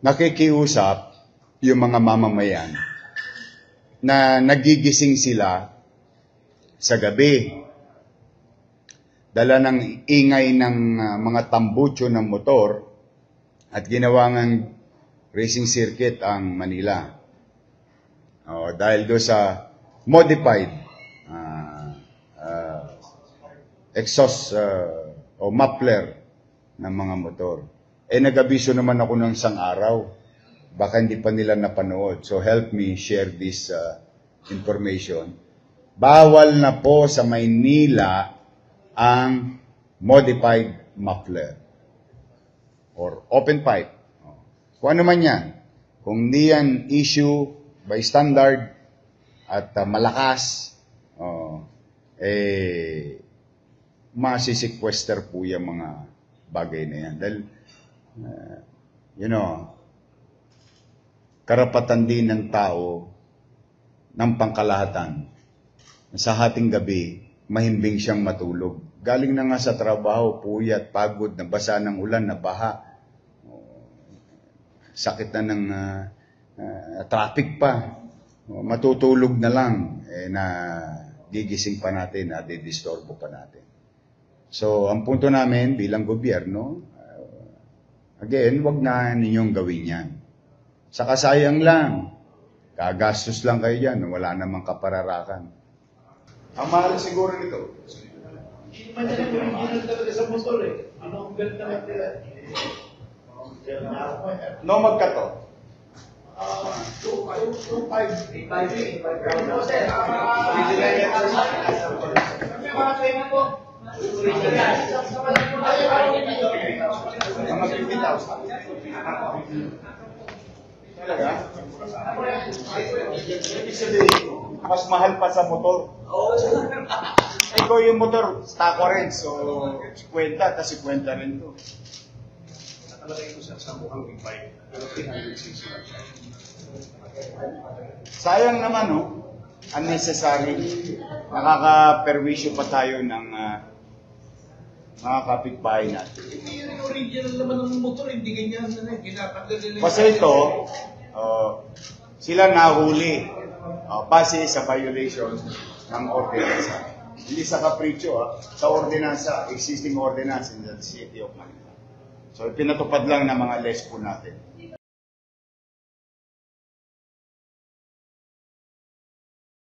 nakikiusap yung mga mamamayan na nagigising sila sa gabi. Dala ng ingay ng mga tambucho ng motor at ginawang racing circuit ang Manila. Dahil do sa modified exhaust o muffler ng mga motor. Nag-abiso naman ako ng isang araw. Baka hindi pa nila napanood. So help me share this information. Bawal na po sa Maynila ang modified muffler or open pipe. Kung ano man yan. Kung di yan issue by standard at malakas, masisequester po yung mga bagay na yan. Dahil, karapatan din ng tao ng pangkalahatan sa hating gabi, mahimbing siyang matulog. Galing na nga sa trabaho, puyat, pagod, nabasa ng ulan, nabaha, sakit na ng traffic pa, matutulog na lang, na gigising pa natin, na didisturbo pa natin. So, ang punto namin bilang gobyerno, again, wag na ninyong gawin yan. Saka sayang lang, gagastos lang kayo dyan, wala namang kapararakan. Ang mahal siguro nito. Madala ko original talaga sa motor eh. Ano ang belt naman nila? No, magkato. 2.5. Mga 50,000. Talaga? Mas mahal pa sa motor. Ikaw yung motor, stako rin. So, 50, tapos 50 rin to. Nakalagay ko sa mukhang big bike. Pero 360 lang siya. Sayang naman, no? Unnecessary. Nakaka-perwisyo pa tayo ng mga kapitbahay natin. Hindi yun yung original naman ng motor. Hindi ganyan na ginatanggal nila. Kasi ito, sila nahuli base sa violation ng ordinansa. Hindi sa kapritsyo, sa ordinansa, existing ordinance in the city of Manila. So, pinatupad lang ng mga lespo natin.